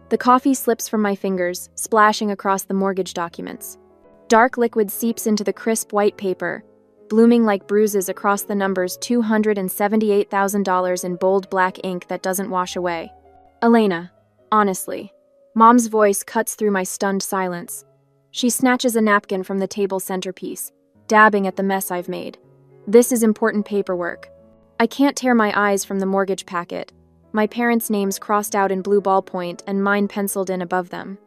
The coffee slips from my fingers, splashing across the mortgage documents. Dark liquid seeps into the crisp white paper, blooming like bruises across the numbers $278,000 in bold black ink that doesn't wash away. Elena, honestly. Mom's voice cuts through my stunned silence. She snatches a napkin from the table centerpiece, dabbing at the mess I've made. This is important paperwork. I can't tear my eyes from the mortgage packet. My parents' names crossed out in blue ballpoint and mine penciled in above them.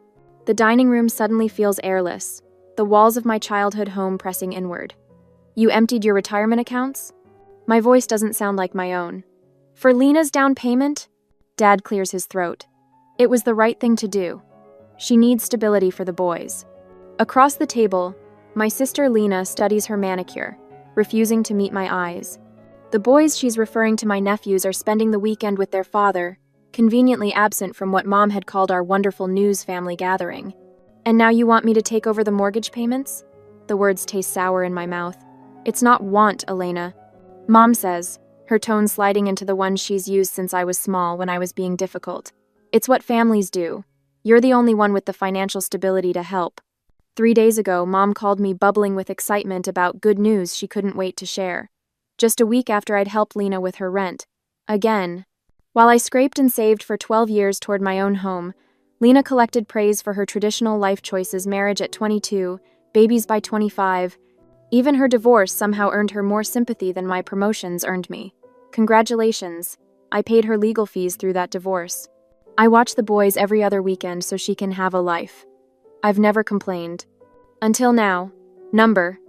The dining room suddenly feels airless, the walls of my childhood home pressing inward. You emptied your retirement accounts? My voice doesn't sound like my own. For Lena's down payment? Dad clears his throat. It was the right thing to do. She needs stability for the boys. Across the table, my sister Lena studies her manicure, refusing to meet my eyes. The boys she's referring to, my nephews, are spending the weekend with their father, conveniently absent from what Mom had called our wonderful news family gathering. And now you want me to take over the mortgage payments? The words taste sour in my mouth. It's not want, Elena. Mom says, her tone sliding into the one she's used since I was small when I was being difficult. It's what families do. You're the only one with the financial stability to help. 3 days ago, Mom called me bubbling with excitement about good news she couldn't wait to share. Just a week after I'd helped Lena with her rent. Again. While I scraped and saved for 12 years toward my own home, Lena collected praise for her traditional life choices: marriage at 22, babies by 25. Even her divorce somehow earned her more sympathy than my promotions earned me. Congratulations. I paid her legal fees through that divorce. I watch the boys every other weekend so she can have a life. I've never complained. Until now. Number.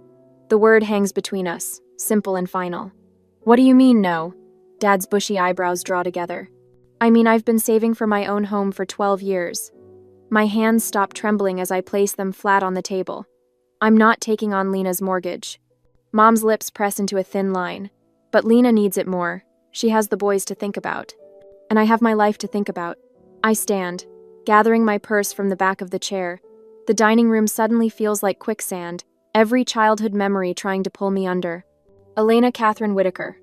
The word hangs between us, simple and final. What do you mean, no? Dad's bushy eyebrows draw together. I mean, I've been saving for my own home for 12 years. My hands stop trembling as I place them flat on the table. I'm not taking on Lena's mortgage. Mom's lips press into a thin line. But Lena needs it more. She has the boys to think about. And I have my life to think about. I stand, gathering my purse from the back of the chair. The dining room suddenly feels like quicksand, every childhood memory trying to pull me under. Elena Catherine Whitaker.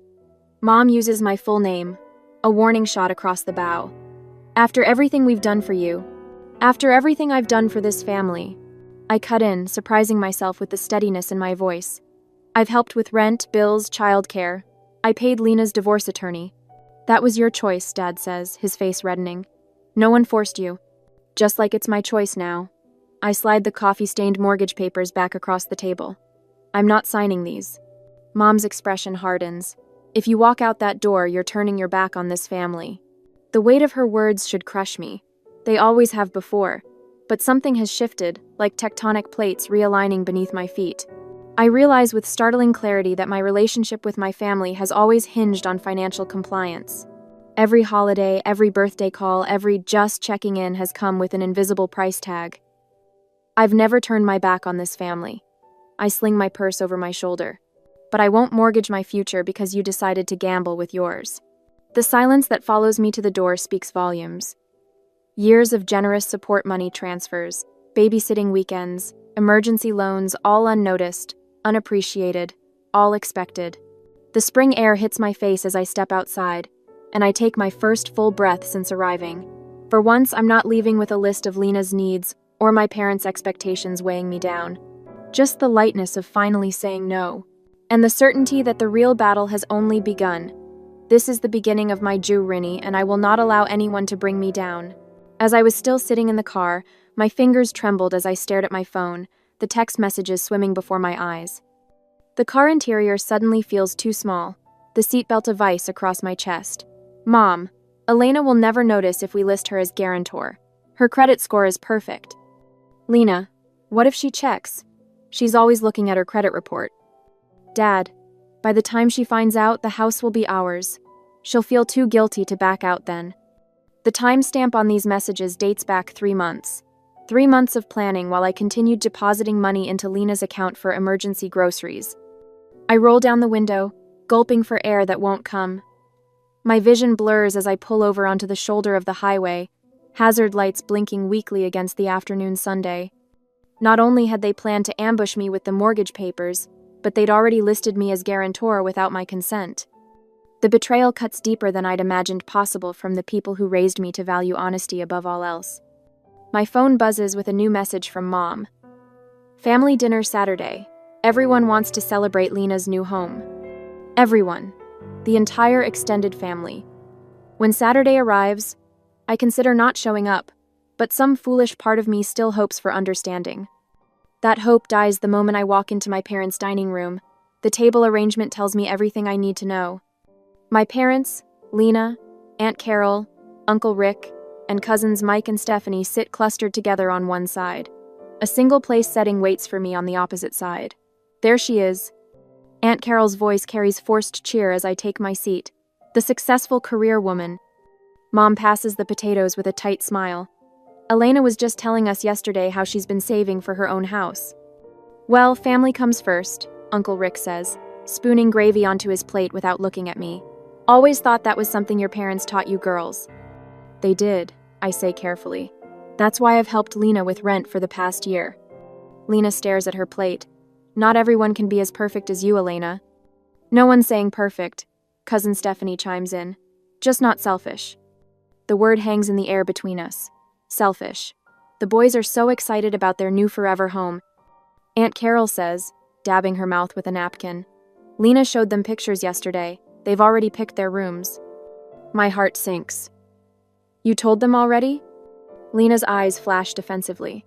Mom uses my full name, a warning shot across the bow. After everything we've done for you, after everything I've done for this family, I cut in, surprising myself with the steadiness in my voice. I've helped with rent, bills, childcare. I paid Lena's divorce attorney. That was your choice, Dad says, his face reddening. No one forced you. Just like it's my choice now. I slide the coffee-stained mortgage papers back across the table. I'm not signing these. Mom's expression hardens. If you walk out that door, you're turning your back on this family. The weight of her words should crush me. They always have before. But something has shifted, like tectonic plates realigning beneath my feet. I realize with startling clarity that my relationship with my family has always hinged on financial compliance. Every holiday, every birthday call, every just checking in has come with an invisible price tag. I've never turned my back on this family. I sling my purse over my shoulder. But I won't mortgage my future because you decided to gamble with yours. The silence that follows me to the door speaks volumes. Years of generous support money transfers, babysitting weekends, emergency loans, all unnoticed, unappreciated, all expected. The spring air hits my face as I step outside, and I take my first full breath since arriving. For once, I'm not leaving with a list of Lena's needs or my parents' expectations weighing me down. Just the lightness of finally saying no, and the certainty that the real battle has only begun. This is the beginning of my journey, and I will not allow anyone to bring me down. As I was still sitting in the car, my fingers trembled as I stared at my phone, the text messages swimming before my eyes. The car interior suddenly feels too small, the seatbelt a vice across my chest. Mom, Elena will never notice if we list her as guarantor. Her credit score is perfect. Lena, what if she checks? She's always looking at her credit report. Dad, by the time she finds out, the house will be ours. She'll feel too guilty to back out then. The timestamp on these messages dates back 3 months. 3 months of planning while I continued depositing money into Lena's account for emergency groceries. I roll down the window, gulping for air that won't come. My vision blurs as I pull over onto the shoulder of the highway, hazard lights blinking weakly against the afternoon Sunday. Not only had they planned to ambush me with the mortgage papers, but they'd already listed me as guarantor without my consent. The betrayal cuts deeper than I'd imagined possible from the people who raised me to value honesty above all else. My phone buzzes with a new message from Mom. Family dinner Saturday. Everyone wants to celebrate Lena's new home. Everyone. The entire extended family. When Saturday arrives, I consider not showing up, but some foolish part of me still hopes for understanding. That hope dies the moment I walk into my parents' dining room. The table arrangement tells me everything I need to know. My parents, Lena, Aunt Carol, Uncle Rick, and cousins Mike and Stephanie sit clustered together on one side. A single-place setting waits for me on the opposite side. There she is. Aunt Carol's voice carries forced cheer as I take my seat. The successful career woman. Mom passes the potatoes with a tight smile. Elena was just telling us yesterday how she's been saving for her own house. Well, family comes first, Uncle Rick says, spooning gravy onto his plate without looking at me. Always thought that was something your parents taught you girls. They did, I say carefully. That's why I've helped Lena with rent for the past year. Lena stares at her plate. Not everyone can be as perfect as you, Elena. No one's saying perfect, Cousin Stephanie chimes in. Just not selfish. The word hangs in the air between us. Selfish. The boys are so excited about their new forever home. Aunt Carol says, dabbing her mouth with a napkin. Lena showed them pictures yesterday. They've already picked their rooms. My heart sinks. You told them already? Lena's eyes flash defensively.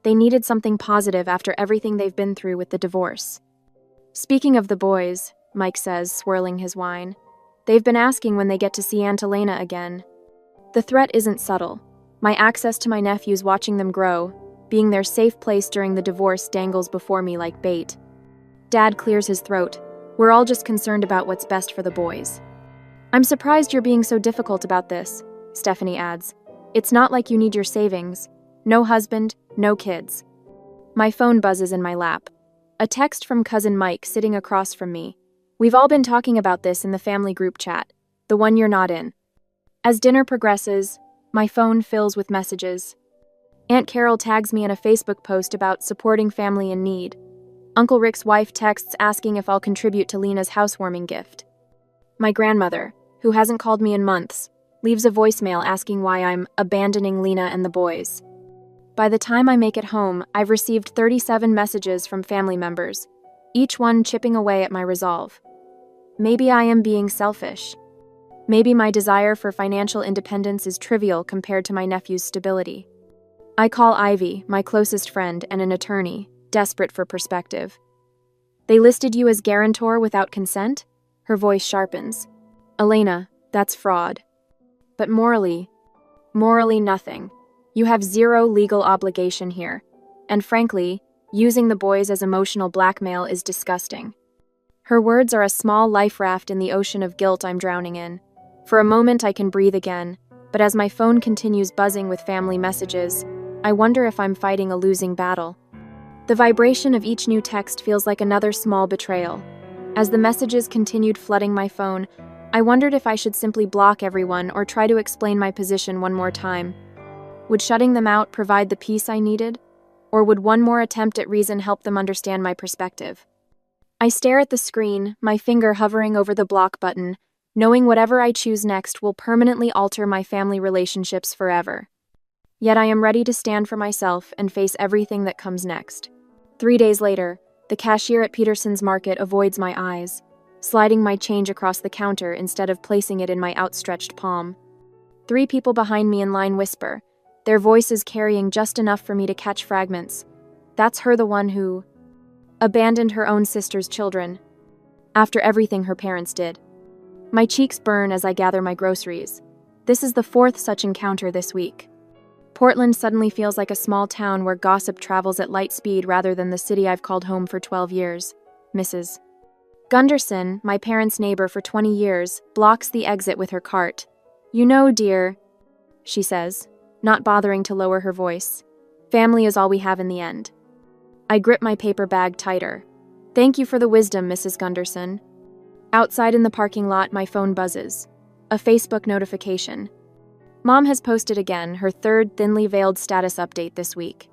They needed something positive after everything they've been through with the divorce. Speaking of the boys, Mike says, swirling his wine, they've been asking when they get to see Aunt Elena again. The threat isn't subtle. My access to my nephews watching them grow, being their safe place during the divorce dangles before me like bait. Dad clears his throat. We're all just concerned about what's best for the boys. I'm surprised you're being so difficult about this, Stephanie adds. It's not like you need your savings. No husband, no kids. My phone buzzes in my lap. A text from cousin Mike sitting across from me. We've all been talking about this in the family group chat, the one you're not in. As dinner progresses, my phone fills with messages. Aunt Carol tags me in a Facebook post about supporting family in need. Uncle Rick's wife texts asking if I'll contribute to Lena's housewarming gift. My grandmother, who hasn't called me in months, leaves a voicemail asking why I'm abandoning Lena and the boys. By the time I make it home, I've received 37 messages from family members, each one chipping away at my resolve. Maybe I am being selfish. Maybe my desire for financial independence is trivial compared to my nephew's stability. I call Ivy, my closest friend and an attorney, desperate for perspective. They listed you as guarantor without consent? Her voice sharpens. Elena, that's fraud. But morally nothing. You have zero legal obligation here. And frankly, using the boys as emotional blackmail is disgusting. Her words are a small life raft in the ocean of guilt I'm drowning in. For a moment I can breathe again, but as my phone continues buzzing with family messages, I wonder if I'm fighting a losing battle. The vibration of each new text feels like another small betrayal. As the messages continued flooding my phone, I wondered if I should simply block everyone or try to explain my position one more time. Would shutting them out provide the peace I needed? Or would one more attempt at reason help them understand my perspective? I stare at the screen, my finger hovering over the block button, knowing whatever I choose next will permanently alter my family relationships forever. Yet I am ready to stand for myself and face everything that comes next. 3 days later, the cashier at Peterson's Market avoids my eyes, sliding my change across the counter instead of placing it in my outstretched palm. 3 people behind me in line whisper, their voices carrying just enough for me to catch fragments. That's her, the one who abandoned her own sister's children, after everything her parents did. My cheeks burn as I gather my groceries. This is the 4th such encounter this week. Portland suddenly feels like a small town where gossip travels at light speed rather than the city I've called home for 12 years. Mrs. Gunderson, my parents' neighbor for 20 years, blocks the exit with her cart. You know, dear, she says, not bothering to lower her voice. Family is all we have in the end. I grip my paper bag tighter. Thank you for the wisdom, Mrs. Gunderson. Outside in the parking lot, my phone buzzes. A Facebook notification. Mom has posted again, her 3rd thinly veiled status update this week.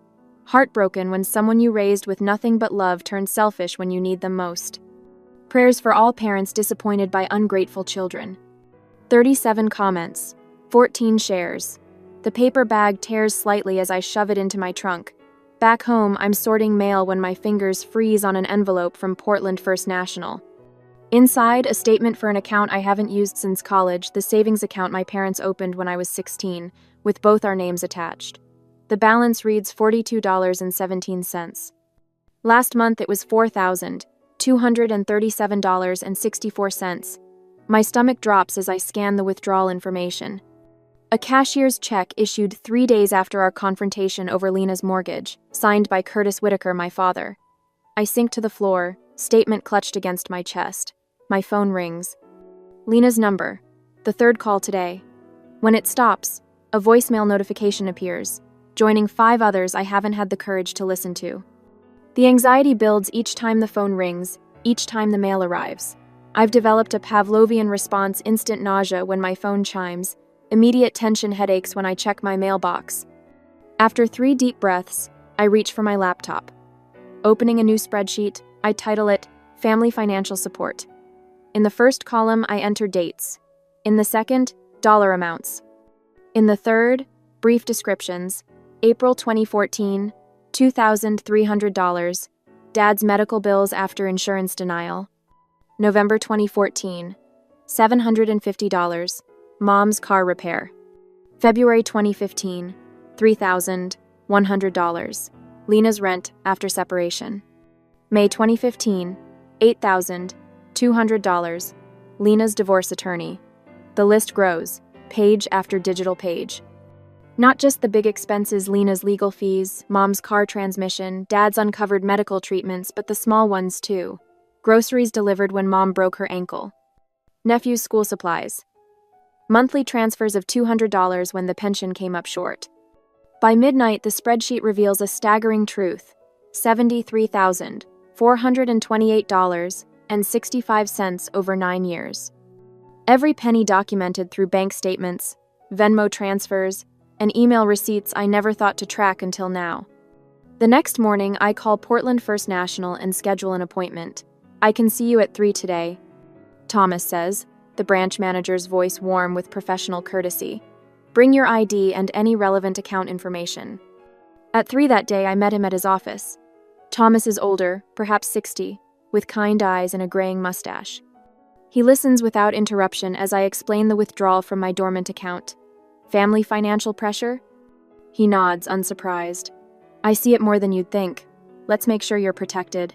Heartbroken when someone you raised with nothing but love turns selfish when you need them most. Prayers for all parents disappointed by ungrateful children. 37 comments. 14 shares. The paper bag tears slightly as I shove it into my trunk. Back home, I'm sorting mail when my fingers freeze on an envelope from Portland First National. Inside, a statement for an account I haven't used since college, the savings account my parents opened when I was 16, with both our names attached. The balance reads $42.17. Last month it was $4,237.64. My stomach drops as I scan the withdrawal information. A cashier's check issued 3 days after our confrontation over Lena's mortgage, signed by Curtis Whitaker, my father. I sink to the floor, statement clutched against my chest. My phone rings. Lena's number. The third call today. When it stops, a voicemail notification appears, joining 5 others I haven't had the courage to listen to. The anxiety builds each time the phone rings, each time the mail arrives. I've developed a Pavlovian response: instant nausea when my phone chimes, immediate tension headaches when I check my mailbox. After 3 deep breaths, I reach for my laptop. Opening a new spreadsheet, I title it Family Financial Support. In the first column, I enter dates. In the second, dollar amounts. In the third, brief descriptions. April 2014, $2,300. Dad's medical bills after insurance denial. November 2014, $750. Mom's car repair. February 2015, $3,100. Lena's rent after separation. May 2015, $8,200. Lena's divorce attorney. The list grows, page after digital page. Not just the big expenses: Lena's legal fees, Mom's car transmission, Dad's uncovered medical treatments, but the small ones too. Groceries delivered when Mom broke her ankle. Nephew's school supplies. Monthly transfers of $200 when the pension came up short. By midnight, the spreadsheet reveals a staggering truth: $73,428.65 over 9 years. Every penny documented through bank statements, Venmo transfers, and email receipts I never thought to track until now. The next morning, I call Portland First National and schedule an appointment. "I can see you at 3 today," Thomas says, the branch manager's voice warm with professional courtesy. "Bring your ID and any relevant account information." At 3 that day, I met him at his office. Thomas is older, perhaps 60, with kind eyes and a graying mustache. He listens without interruption as I explain the withdrawal from my dormant account. "Family financial pressure?" He nods, unsurprised. "I see it more than you'd think. Let's make sure you're protected."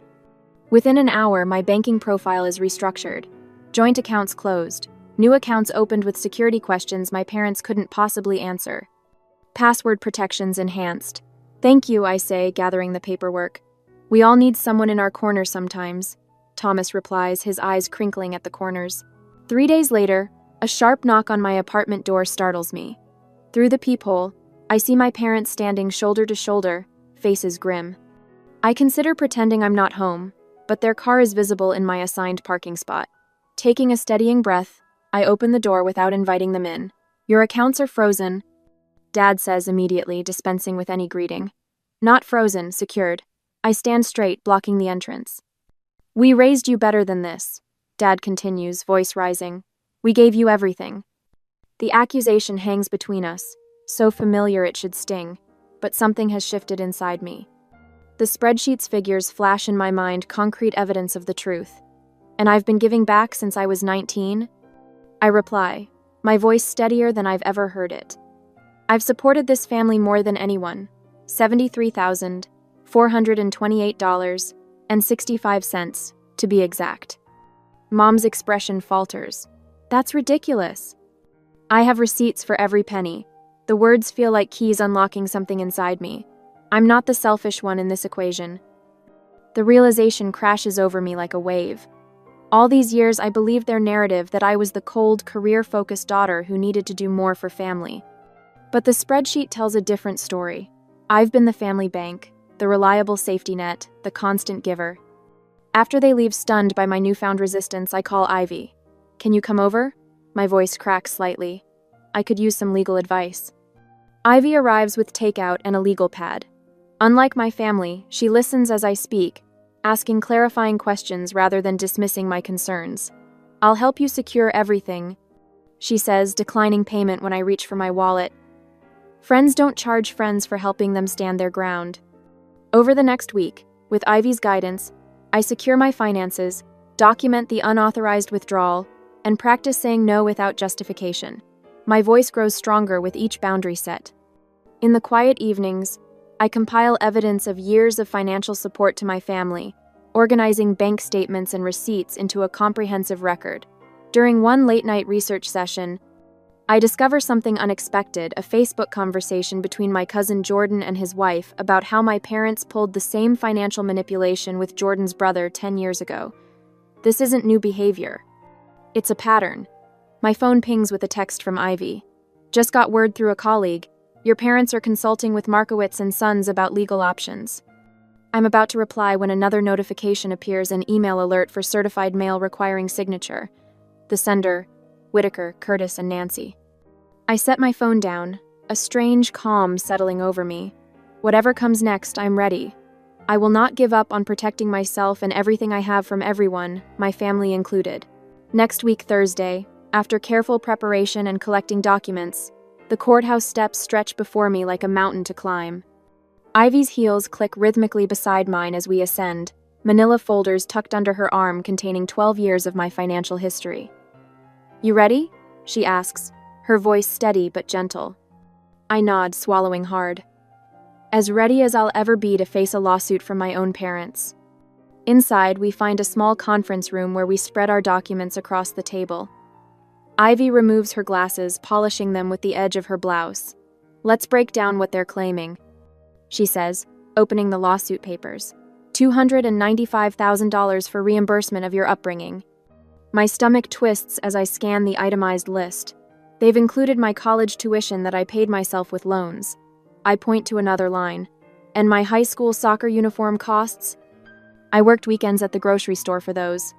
Within an hour, my banking profile is restructured. Joint accounts closed. New accounts opened with security questions my parents couldn't possibly answer. Password protections enhanced. "Thank you," I say, gathering the paperwork. "We all need someone in our corner sometimes," Thomas replies, his eyes crinkling at the corners. 3 days later, a sharp knock on my apartment door startles me. Through the peephole, I see my parents standing shoulder to shoulder, faces grim. I consider pretending I'm not home, but their car is visible in my assigned parking spot. Taking a steadying breath, I open the door without inviting them in. "Your accounts are frozen," Dad says immediately, dispensing with any greeting. "Not frozen, secured." I stand straight, blocking the entrance. "We raised you better than this," Dad continues, voice rising. "We gave you everything." The accusation hangs between us, so familiar it should sting, but something has shifted inside me. The spreadsheet's figures flash in my mind, concrete evidence of the truth. "And I've been giving back since I was 19? I reply, my voice steadier than I've ever heard it. "I've supported this family more than anyone. $73,428.65, to be exact." Mom's expression falters. "That's ridiculous." I have receipts for every penny. The words feel like keys unlocking something inside me. I'm not the selfish one in this equation. The realization crashes over me like a wave. All these years, I believed their narrative that I was the cold, career-focused daughter who needed to do more for family. But the spreadsheet tells a different story. I've been the family bank, the reliable safety net, the constant giver. After they leave stunned by my newfound resistance, I call Ivy. "Can you come over?" My voice cracks slightly. I could use some legal advice. Ivy arrives with takeout and a legal pad. Unlike my family, she listens as I speak, asking clarifying questions rather than dismissing my concerns. "I'll help you secure everything," she says, declining payment when I reach for my wallet. Friends don't charge friends for helping them stand their ground. Over the next week, with Ivy's guidance, I secure my finances, document the unauthorized withdrawal, and practice saying no without justification. My voice grows stronger with each boundary set. In the quiet evenings, I compile evidence of years of financial support to my family, organizing bank statements and receipts into a comprehensive record. During one late-night research session, I discover something unexpected, a Facebook conversation between my cousin Jordan and his wife about how my parents pulled the same financial manipulation with Jordan's brother 10 years ago. This isn't new behavior. It's a pattern. My phone pings with a text from Ivy. Just got word through a colleague. Your parents are consulting with Markowitz and Sons about legal options. I'm about to reply when another notification appears, an email alert for certified mail requiring signature. The sender, Whitaker, Curtis, and Nancy. I set my phone down, a strange calm settling over me. Whatever comes next, I'm ready. I will not give up on protecting myself and everything I have from everyone, my family included. Next week, Thursday, after careful preparation and collecting documents, the courthouse steps stretch before me like a mountain to climb. Ivy's heels click rhythmically beside mine as we ascend, manila folders tucked under her arm containing 12 years of my financial history. You ready? She asks, her voice steady but gentle. I nod, swallowing hard. As ready as I'll ever be to face a lawsuit from my own parents. Inside, we find a small conference room where we spread our documents across the table. Ivy removes her glasses, polishing them with the edge of her blouse. Let's break down what they're claiming, she says, opening the lawsuit papers. $295,000 for reimbursement of your upbringing. My stomach twists as I scan the itemized list. They've included my college tuition that I paid myself with loans. I point to another line. And my high school soccer uniform costs? I worked weekends at the grocery store for those.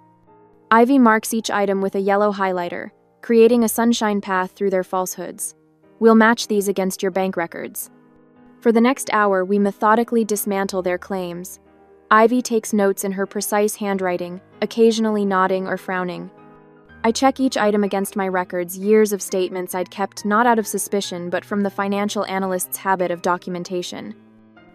Ivy marks each item with a yellow highlighter, creating a sunshine path through their falsehoods. We'll match these against your bank records. For the next hour, we methodically dismantle their claims. Ivy takes notes in her precise handwriting, occasionally nodding or frowning. I check each item against my records, years of statements I'd kept not out of suspicion but from the financial analyst's habit of documentation.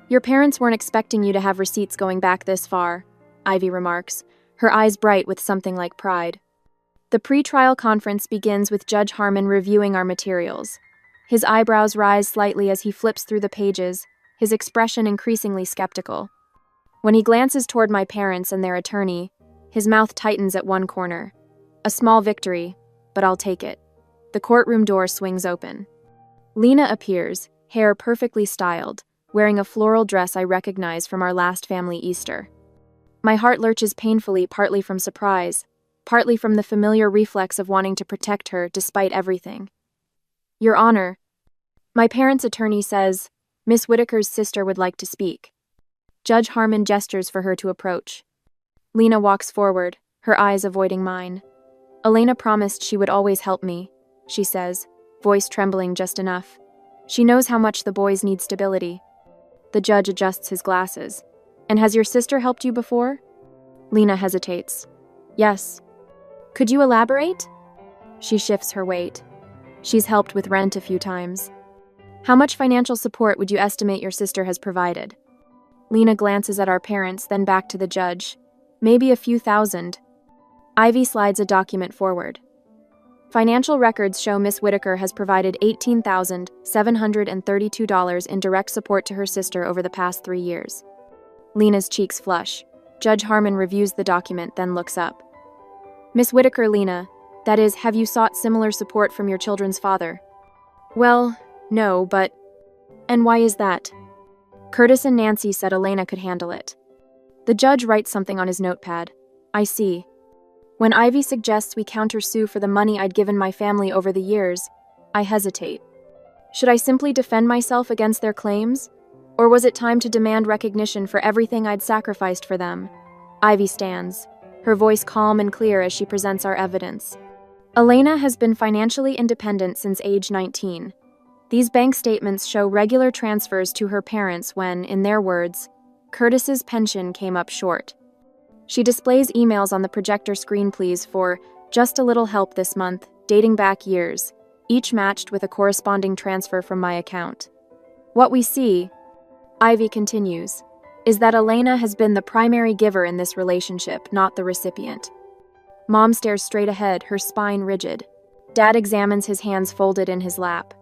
Your parents weren't expecting you to have receipts going back this far, Ivy remarks, her eyes bright with something like pride. The pre-trial conference begins with Judge Harmon reviewing our materials. His eyebrows rise slightly as he flips through the pages, his expression increasingly skeptical. When he glances toward my parents and their attorney, his mouth tightens at one corner. A small victory, but I'll take it. The courtroom door swings open. Lena appears, hair perfectly styled, wearing a floral dress I recognize from our last family Easter. My heart lurches painfully, partly from surprise, partly from the familiar reflex of wanting to protect her despite everything. Your Honor, my parents' attorney says, Miss Whitaker's sister would like to speak. Judge Harmon gestures for her to approach. Lena walks forward, her eyes avoiding mine. Elena promised she would always help me, she says, voice trembling just enough. She knows how much the boys need stability. The judge adjusts his glasses. And has your sister helped you before? Lena hesitates. Yes. Could you elaborate? She shifts her weight. She's helped with rent a few times. How much financial support would you estimate your sister has provided? Lena glances at our parents, then back to the judge. Maybe a few thousand. Ivy slides a document forward. Financial records show Miss Whitaker has provided $18,732 in direct support to her sister over the past 3 years. Lena's cheeks flush. Judge Harmon reviews the document, then looks up. Miss Whitaker, Lena, that is, have you sought similar support from your children's father? Well, no, but... And why is that? Curtis and Nancy said Elena could handle it. The judge writes something on his notepad. I see. When Ivy suggests we countersue for the money I'd given my family over the years, I hesitate. Should I simply defend myself against their claims? Or was it time to demand recognition for everything I'd sacrificed for them? Ivy stands, her voice calm and clear as she presents our evidence. Elena has been financially independent since age 19. These bank statements show regular transfers to her parents when, in their words, Curtis's pension came up short. She displays emails on the projector screen, please, for just a little help this month, dating back years, each matched with a corresponding transfer from my account. What we see, Ivy continues, is that Elena has been the primary giver in this relationship, not the recipient. Mom stares straight ahead, her spine rigid. Dad examines his hands folded in his lap.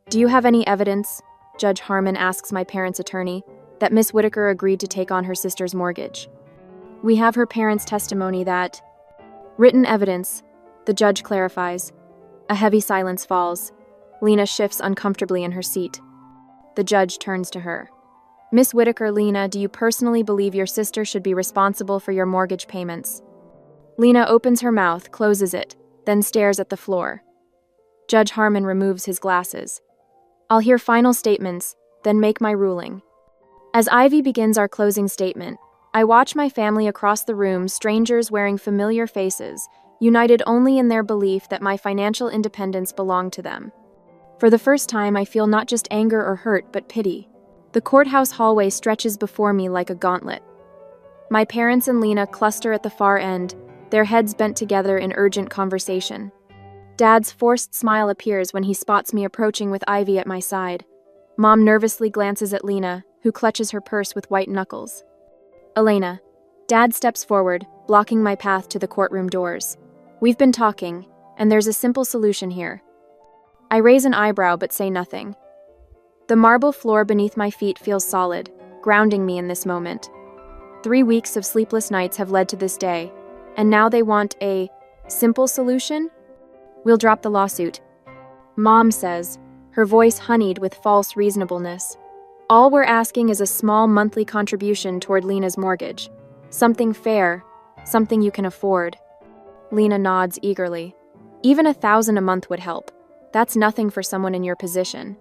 Do you have any evidence, Judge Harmon asks my parents' attorney, that Miss Whitaker agreed to take on her sister's mortgage? We have her parents' testimony that... Written evidence, the judge clarifies. A heavy silence falls. Lena shifts uncomfortably in her seat. The judge turns to her. Miss Whitaker, Lena, do you personally believe your sister should be responsible for your mortgage payments? Lena opens her mouth, closes it, then stares at the floor. Judge Harmon removes his glasses. I'll hear final statements, then make my ruling. As Ivy begins our closing statement, I watch my family across the room, strangers wearing familiar faces, united only in their belief that my financial independence belonged to them. For the first time, I feel not just anger or hurt, but pity. The courthouse hallway stretches before me like a gauntlet. My parents and Lena cluster at the far end, their heads bent together in urgent conversation. Dad's forced smile appears when he spots me approaching with Ivy at my side. Mom nervously glances at Lena, who clutches her purse with white knuckles. Elena. Dad steps forward, blocking my path to the courtroom doors. We've been talking, and there's a simple solution here. I raise an eyebrow but say nothing. The marble floor beneath my feet feels solid, grounding me in this moment. 3 weeks of sleepless nights have led to this day, and now they want a simple solution? We'll drop the lawsuit. Mom says, her voice honeyed with false reasonableness. All we're asking is a small monthly contribution toward Lena's mortgage. Something fair, something you can afford. Lena nods eagerly. Even $1,000 a month would help. That's nothing for someone in your position.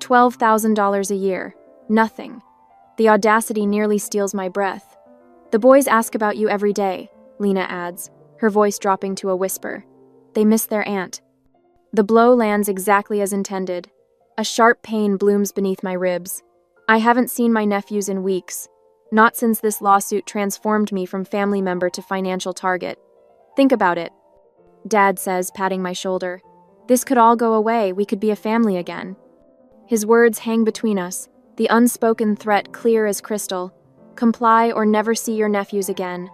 $12,000 a year. Nothing. The audacity nearly steals my breath. The boys ask about you every day, Lena adds, her voice dropping to a whisper. They miss their aunt. The blow lands exactly as intended. A sharp pain blooms beneath my ribs. I haven't seen my nephews in weeks, not since this lawsuit transformed me from family member to financial target. Think about it, Dad says, patting my shoulder. This could all go away, we could be a family again. His words hang between us, the unspoken threat clear as crystal. Comply or never see your nephews again.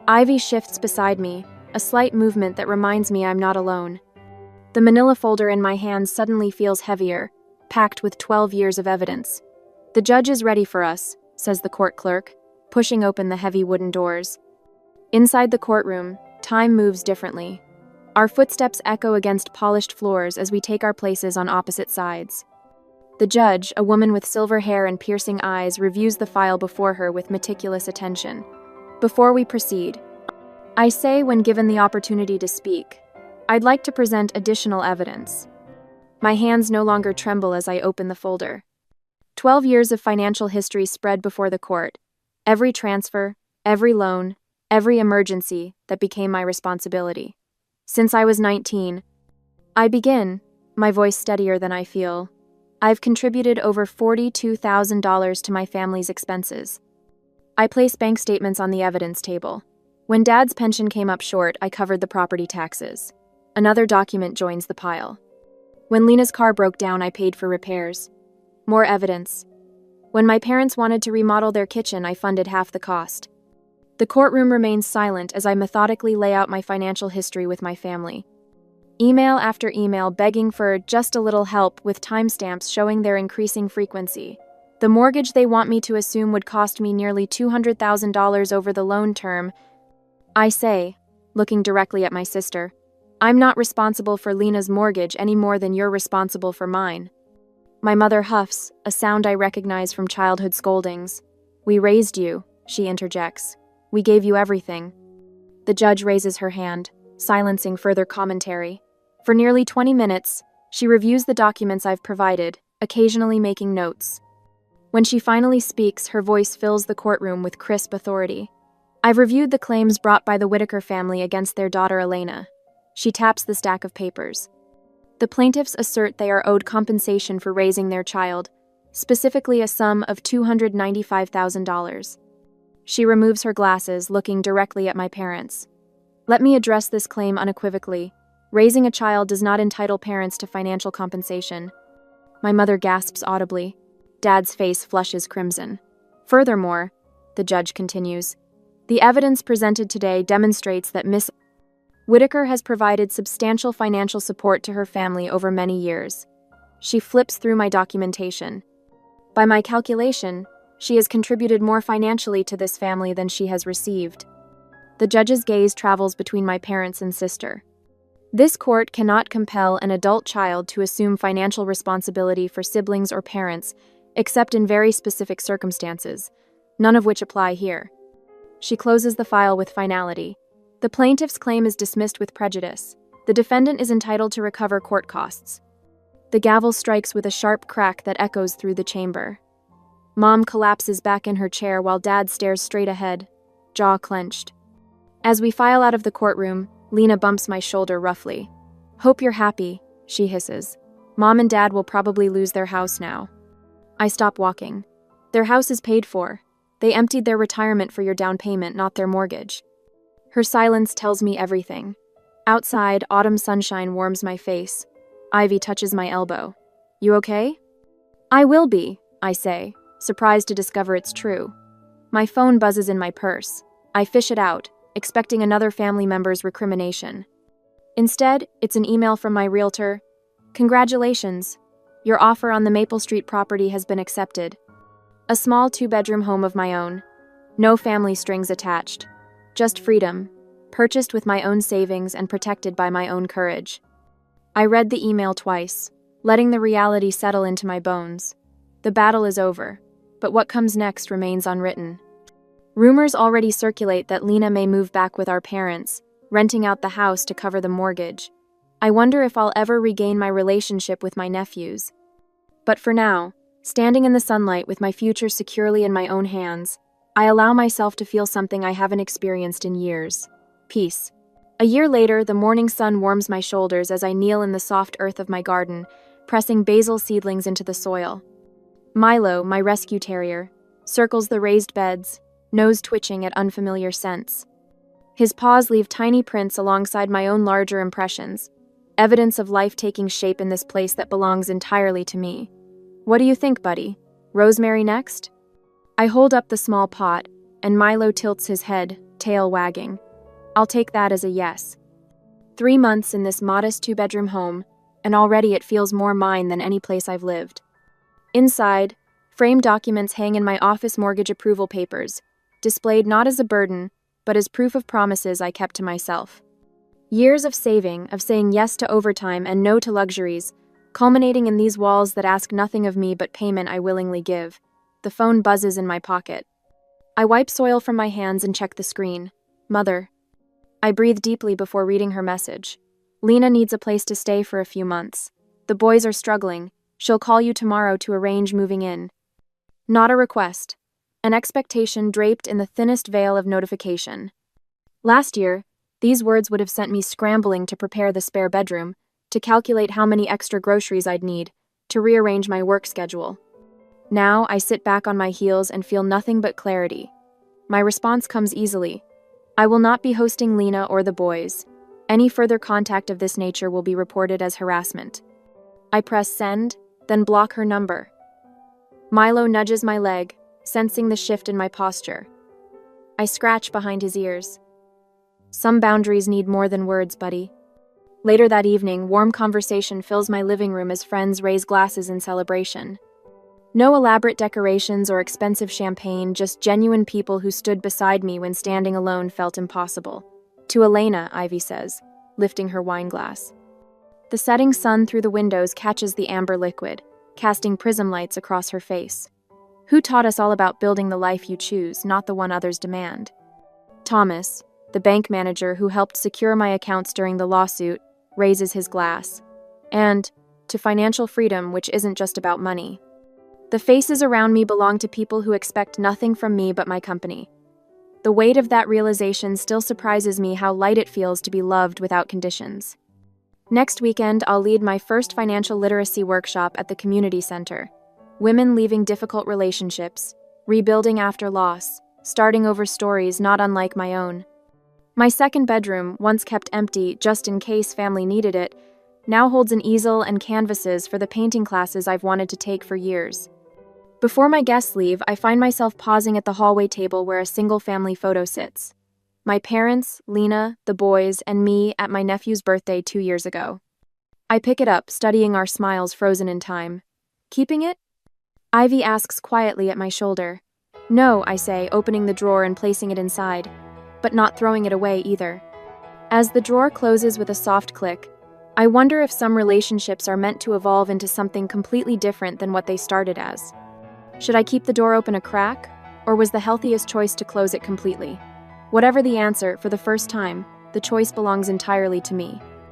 Ivy shifts beside me, a slight movement that reminds me I'm not alone. The manila folder in my hands suddenly feels heavier, packed with 12 years of evidence. The judge is ready for us, says the court clerk, pushing open the heavy wooden doors. Inside the courtroom, time moves differently. Our footsteps echo against polished floors as we take our places on opposite sides. The judge, a woman with silver hair and piercing eyes, reviews the file before her with meticulous attention. Before we proceed, I say when given the opportunity to speak, I'd like to present additional evidence. My hands no longer tremble as I open the folder. 12 years of financial history spread before the court. Every transfer, every loan, every emergency that became my responsibility. Since I was 19, I begin, my voice steadier than I feel. I've contributed over $42,000 to my family's expenses. I place bank statements on the evidence table. When Dad's pension came up short, I covered the property taxes. Another document joins the pile. When Lena's car broke down, I paid for repairs. More evidence. When my parents wanted to remodel their kitchen, I funded half the cost. The courtroom remains silent as I methodically lay out my financial history with my family. Email after email begging for just a little help with timestamps showing their increasing frequency. The mortgage they want me to assume would cost me nearly $200,000 over the loan term. I say, looking directly at my sister, I'm not responsible for Lena's mortgage any more than you're responsible for mine. My mother huffs, a sound I recognize from childhood scoldings. We raised you, she interjects. We gave you everything. The judge raises her hand, silencing further commentary. For nearly 20 minutes, she reviews the documents I've provided, occasionally making notes. When she finally speaks, her voice fills the courtroom with crisp authority. I've reviewed the claims brought by the Whitaker family against their daughter Elena. She taps the stack of papers. The plaintiffs assert they are owed compensation for raising their child, specifically a sum of $295,000. She removes her glasses, looking directly at my parents. Let me address this claim unequivocally. Raising a child does not entitle parents to financial compensation. My mother gasps audibly. Dad's face flushes crimson. Furthermore, the judge continues, the evidence presented today demonstrates that Miss Whitaker has provided substantial financial support to her family over many years. She flips through my documentation. By my calculation, she has contributed more financially to this family than she has received. The judge's gaze travels between my parents and sister. This court cannot compel an adult child to assume financial responsibility for siblings or parents, except in very specific circumstances, none of which apply here. She closes the file with finality. The plaintiff's claim is dismissed with prejudice. The defendant is entitled to recover court costs. The gavel strikes with a sharp crack that echoes through the chamber. Mom collapses back in her chair while Dad stares straight ahead, jaw clenched. As we file out of the courtroom, Lena bumps my shoulder roughly. "Hope you're happy," she hisses. "Mom and Dad will probably lose their house now." I stop walking. "Their house is paid for. They emptied their retirement for your down payment, not their mortgage." Her silence tells me everything. Outside, autumn sunshine warms my face. Ivy touches my elbow. "You okay?" "I will be," I say, surprised to discover it's true. My phone buzzes in my purse. I fish it out, expecting another family member's recrimination. Instead, it's an email from my realtor. "Congratulations. Your offer on the Maple Street property has been accepted. A small 2-bedroom home of my own. No family strings attached. Just freedom, purchased with my own savings and protected by my own courage." I read the email twice, letting the reality settle into my bones. The battle is over, but what comes next remains unwritten. Rumors already circulate that Lena may move back with our parents, renting out the house to cover the mortgage. I wonder if I'll ever regain my relationship with my nephews. But for now, standing in the sunlight with my future securely in my own hands, I allow myself to feel something I haven't experienced in years: peace. A year later, the morning sun warms my shoulders as I kneel in the soft earth of my garden, pressing basil seedlings into the soil. Milo, my rescue terrier, circles the raised beds, nose twitching at unfamiliar scents. His paws leave tiny prints alongside my own larger impressions, evidence of life taking shape in this place that belongs entirely to me. "What do you think, buddy? Rosemary next?" I hold up the small pot, and Milo tilts his head, tail wagging. I'll take that as a yes. 3 months in this modest 2-bedroom home, and already it feels more mine than any place I've lived. Inside, framed documents hang in my office mortgage approval papers, displayed not as a burden, but as proof of promises I kept to myself. Years of saving, of saying yes to overtime and no to luxuries, culminating in these walls that ask nothing of me but payment I willingly give. The phone buzzes in my pocket. I wipe soil from my hands and check the screen. "Mother." I breathe deeply before reading her message. "Lena needs a place to stay for a few months. The boys are struggling. She'll call you tomorrow to arrange moving in." Not a request. An expectation draped in the thinnest veil of notification. Last year, these words would have sent me scrambling to prepare the spare bedroom, to calculate how many extra groceries I'd need, to rearrange my work schedule. Now I sit back on my heels and feel nothing but clarity. My response comes easily. I will not be hosting Lena or the boys. Any further contact of this nature will be reported as harassment. I press send, then block her number. Milo nudges my leg, sensing the shift in my posture. I scratch behind his ears. Some boundaries need more than words, buddy. Later that evening, warm conversation fills my living room as friends raise glasses in celebration. No elaborate decorations or expensive champagne, just genuine people who stood beside me when standing alone felt impossible. "To Elena," Ivy says, lifting her wine glass. The setting sun through the windows catches the amber liquid, casting prism lights across her face. "Who taught us all about building the life you choose, not the one others demand?" Thomas, the bank manager who helped secure my accounts during the lawsuit, raises his glass. And to financial freedom, which isn't just about money. The faces around me belong to people who expect nothing from me but my company. The weight of that realization still surprises me how light it feels to be loved without conditions. Next weekend, I'll lead my first financial literacy workshop at the community center. Women leaving difficult relationships, rebuilding after loss, starting over stories not unlike my own. My second bedroom, once kept empty just in case family needed it, now holds an easel and canvases for the painting classes I've wanted to take for years. Before my guests leave, I find myself pausing at the hallway table where a single family photo sits. My parents, Lena, the boys, and me at my nephew's birthday 2 years ago. I pick it up, studying our smiles frozen in time. Keeping it? Ivy asks quietly at my shoulder. No, I say, opening the drawer and placing it inside, but not throwing it away either. As the drawer closes with a soft click, I wonder if some relationships are meant to evolve into something completely different than what they started as. Should I keep the door open a crack, or was the healthiest choice to close it completely? Whatever the answer, for the first time, the choice belongs entirely to me.